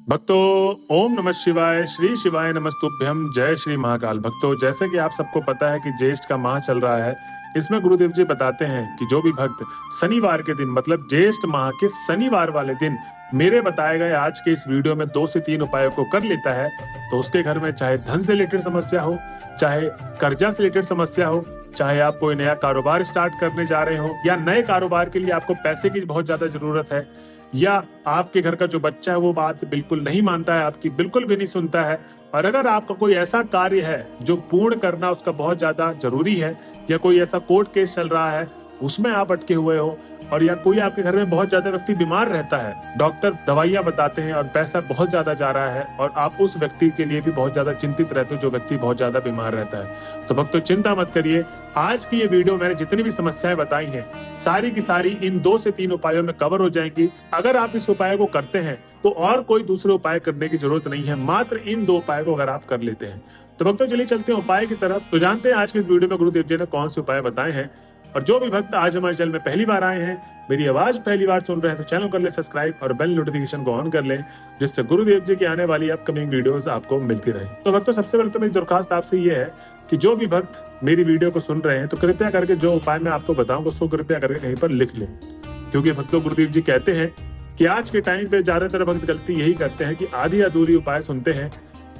भक्तों, ओम नमः शिवाय, श्री शिवाय नमस्तुभ्यम, जय श्री महाकाल। भक्तों, जैसे कि आप सबको पता है कि ज्येष्ठ का माह चल रहा है। इसमें गुरुदेव जी बताते हैं कि जो भी भक्त शनिवार के दिन मतलब ज्येष्ठ माह के शनिवार वाले दिन मेरे बताए गए आज के इस वीडियो में 2 से 3 उपायों को कर लेता है तो उसके घर में चाहे धन से रिलेटेड समस्या हो, चाहे कर्जा से रिलेटेड समस्या हो, चाहे आप कोई नया कारोबार स्टार्ट करने जा रहे हो या नए कारोबार के लिए आपको पैसे की बहुत ज्यादा जरूरत है, या आपके घर का जो बच्चा है वो बात बिल्कुल नहीं मानता है, आपकी बिल्कुल भी नहीं सुनता है, और अगर आपका कोई ऐसा कार्य है जो पूर्ण करना उसका बहुत ज्यादा जरूरी है, या कोई ऐसा कोर्ट केस चल रहा है उसमें आप अटके हुए हो, और या कोई आपके घर में बहुत ज्यादा व्यक्ति बीमार रहता है, डॉक्टर दवाइयां बताते हैं और पैसा बहुत ज्यादा जा रहा है और आप उस व्यक्ति के लिए भी बहुत ज्यादा चिंतित रहते हो जो व्यक्ति बहुत ज्यादा बीमार रहता है, तो भक्तों चिंता मत करिए। आज की ये वीडियो मैंने जितनी भी समस्याएं बताई हैं सारी की सारी इन 2 से 3 उपायों में कवर हो जाएंगी। अगर आप इस उपाय को करते हैं तो और कोई दूसरे उपाय करने की जरूरत नहीं है, मात्र इन 2 उपाय को अगर आप कर लेते हैं तो भक्तों चलिए चलते हैं उपाय की तरफ। तो जानते हैं आज के इस वीडियो में गुरुदेव जी ने कौन से उपाय बताए हैं। और जो भी भक्त आज हमारे चैनल में पहली बार आए हैं, मेरी आवाज पहली बार सुन रहे हैं, तो चैनल कर ले सब्सक्राइब और बेल नोटिफिकेशन को ऑन कर लें, जिससे गुरुदेव जी की आने वाली अपकमिंग वीडियोस आपको मिलती रहे। तो भक्तों सबसे पहले तो मेरी दरखास्त आपसे ये है कि जो भी भक्त मेरी वीडियो को सुन रहे हैं तो कृपया करके जो उपाय मैं आपको बताऊंगा उसको कृपया करके कहीं पर लिख लें, क्योंकि भक्तों गुरुदेव जी कहते हैं कि आज के टाइम पे ज्यादातर भक्त गलती यही करते हैं कि आधी अधूरी उपाय सुनते हैं,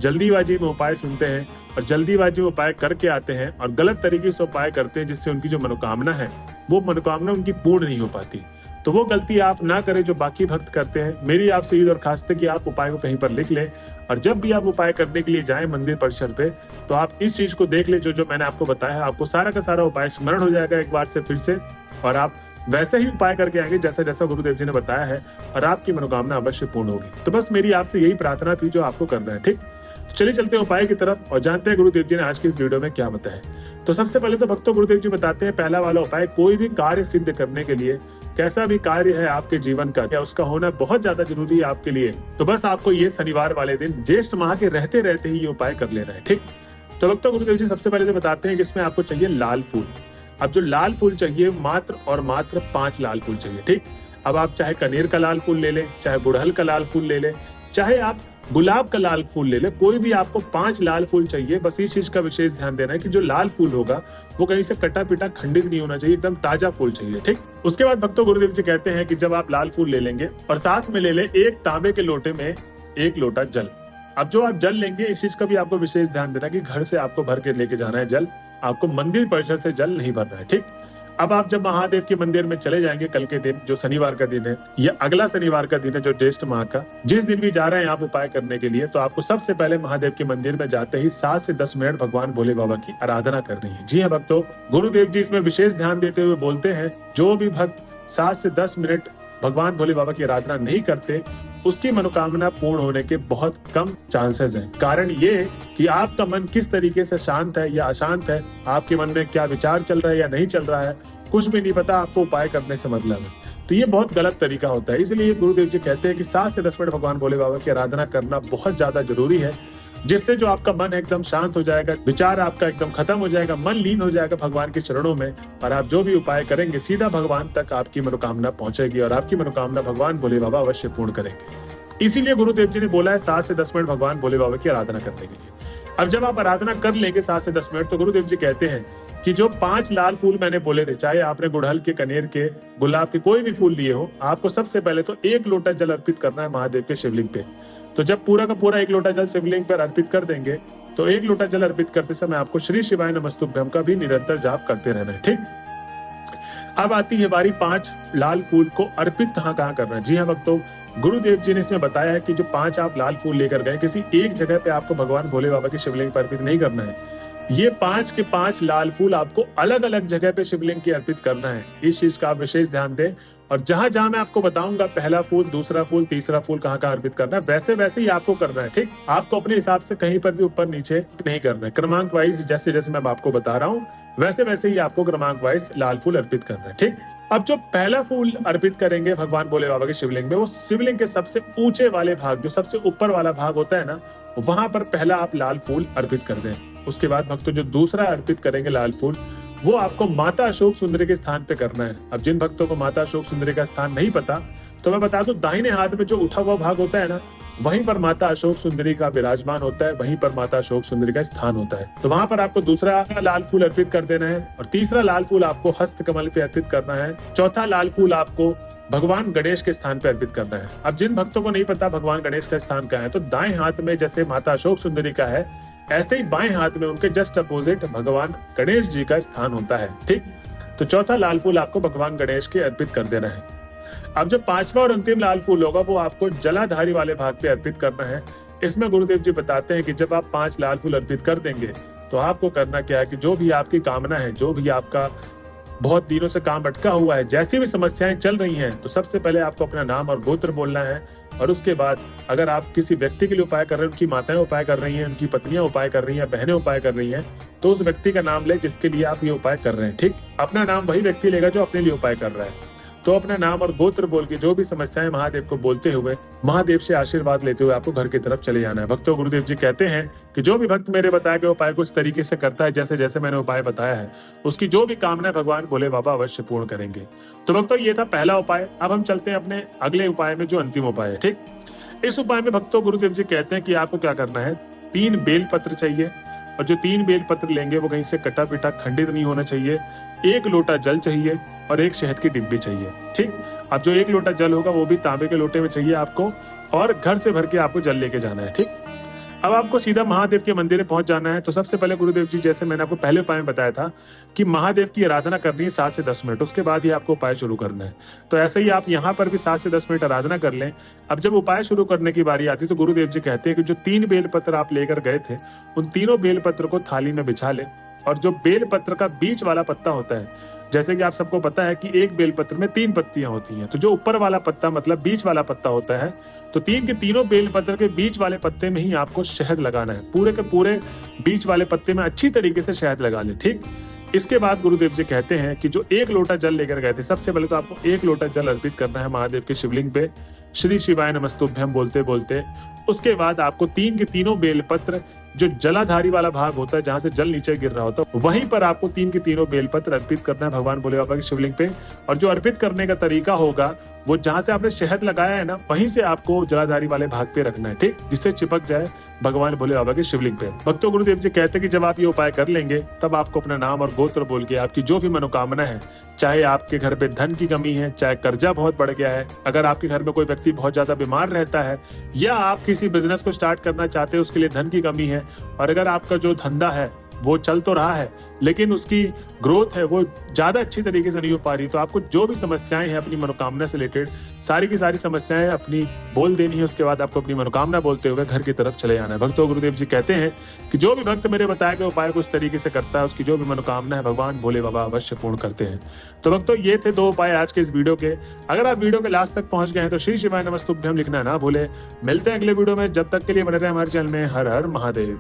जल्दीबाजी में उपाय सुनते हैं और जल्दीबाजी में उपाय करके आते हैं और गलत तरीके से उपाय करते हैं, जिससे उनकी जो मनोकामना है वो मनोकामना उनकी पूर्ण नहीं हो पाती। तो वो गलती आप ना करें जो बाकी भक्त करते हैं। मेरी आपसे ये दरखास्त है कि आप उपाय को कहीं पर लिख लें और जब भी आप उपाय करने के लिए जाएं मंदिर परिसर पे तो आप इस चीज को देख लें, जो जो मैंने आपको बताया, आपको सारा का सारा उपाय स्मरण हो जाएगा एक बार से फिर से, और आप वैसे ही उपाय करके आएंगे जैसा जैसा गुरुदेव जी ने बताया है और आपकी मनोकामना अवश्य पूर्ण होगी। तो बस मेरी आपसे यही प्रार्थना थी जो आपको करना है, ठीक। चलिए चलते हैं उपाय की तरफ और जानते हैं गुरुदेव जी ने आज की इस वीडियो में क्या बताया। तो सबसे पहले तो भक्तों गुरुदेव जी बताते हैं पहला वाला उपाय, कोई भी कार्य सिद्ध करने के लिए, कैसा भी कार्य है आपके जीवन का, क्या उसका होना बहुत ज्यादा जरूरी है आपके लिए, तो बस आपको ये शनिवार वाले दिन ज्येष्ठ माह के रहते रहते ही ये उपाय कर लेना है, ठीक। तो भक्तों गुरुदेव जी सबसे पहले तो बताते हैं कि इसमें आपको चाहिए लाल फूल। अब जो लाल फूल चाहिए मात्र और मात्र 5 लाल फूल चाहिए, ठीक। अब आप चाहे कनेर का लाल फूल ले लें, चाहे गुड़हल का लाल फूल ले लें, चाहे आप गुलाब का लाल फूल ले ले, कोई भी आपको 5 लाल फूल चाहिए। बस इस चीज का विशेष ध्यान देना है कि जो लाल फूल होगा वो कहीं से कटा पिटा खंडित नहीं होना चाहिए, एकदम ताजा फूल चाहिए, ठीक। उसके बाद भक्तों गुरुदेव जी कहते हैं कि जब आप लाल फूल ले लेंगे और साथ में ले ले एक तांबे के लोटे में 1 लोटा जल। अब जो आप जल लेंगे इस चीज का भी आपको विशेष ध्यान देना कि घर से आपको भर के लेके जाना है जल, आपको मंदिर परिसर से जल नहीं भरना है, ठीक। अब आप जब महादेव के मंदिर में चले जाएंगे कल के दिन, जो शनिवार का दिन है या अगला शनिवार का दिन है जो ज्येष्ठ माह का, जिस दिन भी जा रहे हैं आप उपाय करने के लिए, तो आपको सबसे पहले महादेव के मंदिर में जाते ही 7 से 10 मिनट भगवान भोले बाबा की आराधना करनी है। जी हाँ भक्तों, गुरुदेव जी इसमें विशेष ध्यान देते हुए बोलते हैं जो भी भक्त 7 से 10 मिनट भगवान भोले बाबा की आराधना नहीं करते उसकी मनोकामना पूर्ण होने के बहुत कम चांसेस हैं। कारण ये कि आपका मन किस तरीके से शांत है या अशांत है, आपके मन में क्या विचार चल रहा है या नहीं चल रहा है, कुछ भी नहीं पता, आपको उपाय करने से मतलब है। तो ये बहुत गलत तरीका होता है। इसलिए गुरुदेव जी कहते हैं कि 7 से 10 मिनट भगवान भोले बाबा की आराधना करना बहुत ज्यादा जरूरी है, जिससे जो आपका मन एकदम शांत हो जाएगा, विचार आपका एकदम खत्म हो जाएगा, मन लीन हो जाएगा भगवान के चरणों में, और आप जो भी उपाय करेंगे सीधा भगवान तक आपकी मनोकामना पहुंचेगी और आपकी मनोकामना भगवान भोले बाबा अवश्य पूर्ण करेंगे। इसीलिए गुरुदेव जी ने बोला है 7 से 10 मिनट भगवान भोले बाबा की आराधना करने के लिए। अब जब आप आराधना कर लेंगे 7 से 10 मिनट, तो गुरुदेव जी कहते हैं कि जो 5 लाल फूल मैंने बोले थे, चाहे आपने गुड़हल के, कनेर के, गुलाब के कोई भी फूल लिए हो, आपको सबसे पहले तो 1 लोटा जल अर्पित करना है महादेव के शिवलिंग पे। तो जब पूरा का पूरा 1 लोटा जल शिवलिंग पर अर्पित कर देंगे तो 1 लोटा जल अर्पित करते समय आपको श्री शिवाय नमस्तुभ्यम का भी निरंतर जाप करते रहना है, ठीक। अब आती है बारी 5 लाल फूल को अर्पित कहाँ करना है। जी हाँ भक्तों, गुरुदेव जी ने इसमें बताया है कि जो 5 आप लाल फूल लेकर गए, किसी एक जगह पे आपको भगवान भोले बाबा के शिवलिंग पर अर्पित नहीं करना है। ये 5 के 5 लाल फूल आपको अलग अलग जगह पे शिवलिंग के अर्पित करना है। इस चीज का आप विशेष ध्यान दें, और जहां जहां मैं आपको बताऊंगा पहला फूल, दूसरा फूल, तीसरा फूल कहाँ अर्पित करना है, वैसे वैसे ही आपको करना है, ठीक। आपको अपने हिसाब से कहीं पर भी ऊपर नीचे नहीं करना है। क्रमांक वाइज जैसे जैसे मैं आपको बता रहा हूँ वैसे वैसे ही आपको क्रमांक वाइज लाल फूल अर्पित करना है, ठीक। अब जो पहला फूल अर्पित करेंगे भगवान भोले बाबा के शिवलिंग में, वो शिवलिंग के सबसे ऊंचे वाले भाग, जो सबसे ऊपर वाला भाग होता है ना, वहां पर पहला आप लाल फूल अर्पित कर दें। उसके बाद भक्तों जो दूसरा अर्पित करेंगे लाल फूल, वो आपको माता अशोक सुंदरी के स्थान पे करना है। अब जिन भक्तों को माता अशोक सुंदरी का स्थान नहीं पता, तो मैं बता दूं दाहिने हाथ में जो उठा हुआ भाग होता है ना, वहीं पर माता अशोक सुंदरी का विराजमान होता है, वहीं पर माता अशोक सुंदरी का स्थान होता है। तो वहां पर आपको दूसरा लाल फूल अर्पित कर देना है और तीसरा लाल फूल आपको हस्त कमल पे अर्पित करना है। चौथा लाल फूल आपको भगवान गणेश के स्थान पर अर्पित करना है। अब जिन भक्तों को नहीं पता भगवान गणेश का स्थान कहाँ है, तो दाएं हाथ में जैसे माता अशोक सुंदरी का है, ऐसे ही बाएं हाथ में उनके जस्ट अपोजिट भगवान गणेश जी का स्थान होता है। ठीक, तो चौथा लाल फूल आपको भगवान गणेश के अर्पित कर देना है। अब जो पांचवा और अंतिम लाल फूल होगा वो आपको जलाधारी वाले भाग पे अर्पित करना है। इसमें गुरुदेव जी बताते हैं कि जब आप 5 लाल फूल अर्पित कर देंगे तो आपको करना क्या है कि जो भी आपकी कामना है, जो भी आपका बहुत दिनों से काम अटका हुआ है, जैसी भी समस्याएं चल रही हैं, तो सबसे पहले आपको अपना नाम और गोत्र बोलना है। और उसके बाद अगर आप किसी व्यक्ति के लिए उपाय कर रहे हैं, उनकी माताएं उपाय कर रही हैं, उनकी पत्नियां उपाय कर रही हैं, बहनें उपाय कर रही हैं, तो उस व्यक्ति का नाम ले जिसके लिए आप ये उपाय कर रहे हैं। ठीक, अपना नाम वही व्यक्ति लेगा जो अपने लिए उपाय कर रहा है। तो अपना नाम और गोत्र बोल के जो भी समस्याएं महादेव को बोलते हुए, महादेव से आशीर्वाद लेते हुए आपको घर की तरफ चले जाना है। भक्तों, गुरुदेव जी कहते हैं कि जो भी भक्त मेरे बताए गए उपाय को इस तरीके से करता है जैसे जैसे मैंने उपाय बताया है, उसकी जो भी कामना भगवान भोले बाबा अवश्य पूर्ण करेंगे। तो भक्तों, ये था पहला उपाय। अब हम चलते हैं अपने अगले उपाय में, जो अंतिम उपाय है। ठीक, इस उपाय में भक्तों गुरुदेव जी कहते हैं कि आपको क्या करना है, 3 बेल पत्र चाहिए और जो 3 बेल पत्र लेंगे वो कहीं से कटा पिटा खंडित नहीं होना चाहिए। 1 लोटा जल चाहिए और 1 शहद की डिब्बी चाहिए। ठीक, अब जो 1 लोटा जल होगा वो भी तांबे के लोटे में चाहिए आपको, और घर से भर के आपको जल लेके जाना है। ठीक, अब आपको सीधा महादेव के मंदिर में पहुंच जाना है। तो सबसे पहले गुरुदेव जी, जैसे मैंने आपको पहले उपाय में बताया था कि महादेव की आराधना करनी है 7 से 10 मिनट, उसके बाद ही आपको उपाय शुरू करना है। तो ऐसे ही आप यहाँ पर भी 7 से 10 मिनट आराधना कर लें। अब जब उपाय शुरू करने की बारी आती है तो गुरुदेव जी कहते हैं कि जो 3 बेलपत्र आप लेकर गए थे, उन तीनों बेलपत्र को थाली में बिछा लें। और जो बेलपत्र का बीच वाला पत्ता होता है, जैसे कि आप सबको पता है कि एक बेलपत्र में 3 पत्तियां होती हैं, तो जो ऊपर वाला पत्ता मतलब बीच वाला पत्ता होता है, तो 3 के तीनों बेलपत्र के बीच वाले पत्ते में ही आपको शहद लगाना है। पूरे के पूरे बीच वाले पत्ते में अच्छी तरीके से शहद लगा ले। ठीक, इसके बाद गुरुदेव जी कहते हैं कि जो 1 लोटा जल लेकर गए थे, सबसे पहले तो आपको 1 लोटा जल अर्पित करना है महादेव के शिवलिंग पे, श्री शिवाय नमस्तुभ्यम बोलते बोलते। उसके बाद आपको 3 के तीनों बेलपत्र, जो जलाधारी वाला भाग होता है जहां से जल नीचे गिर रहा होता है, वहीं पर आपको 3 के तीनों बेलपत्र अर्पित करना है भगवान भोले बाबा के शिवलिंग पे। और जो अर्पित करने का तरीका होगा, वो जहां से आपने शहद लगाया है ना, वहीं से आपको जलाधारी वाले भाग पे रखना है। ठीक, जिससे चिपक जाए भगवान भोले बाबा के शिवलिंग पे। भक्तों, गुरुदेव जी कहते हैं कि जब आप ये उपाय कर लेंगे, तब आपको अपना नाम और गोत्र बोल के आपकी जो भी मनोकामना है, चाहे आपके घर पे धन की कमी है, चाहे कर्जा बहुत बढ़ गया है, अगर आपके घर में कोई व्यक्ति बहुत ज्यादा बीमार रहता है, या आप किसी बिजनेस को स्टार्ट करना चाहते हैं, उसके लिए धन की कमी है, और अगर आपका जो धंधा है वो चल तो रहा है लेकिन उसकी ग्रोथ है वो ज्यादा अच्छी तरीके से नहीं हो पा रही, तो आपको जो भी समस्याएं हैं अपनी मनोकामना से रिलेटेड, सारी की सारी समस्याएं अपनी बोल देनी है। उसके बाद आपको अपनी मनोकामना बोलते हुए घर की तरफ चले जाना है। भक्तों, गुरुदेव जी कहते हैं कि जो भी भक्त मेरे बताए गए उपाय को इस तरीके से करता है, उसकी जो भी मनोकामना है भगवान भोले बाबा अवश्य पूर्ण करते हैं। तो भक्तों, ये थे 2 उपाय आज के इस वीडियो के। अगर आप वीडियो के लास्ट तक पहुंच गए हैं तो श्री शिवाय नमस्तुभ्यम लिखना ना भूले। मिलते हैं अगले वीडियो में, जब तक के लिए बने रहे हमारे चैनल में। हर हर महादेव।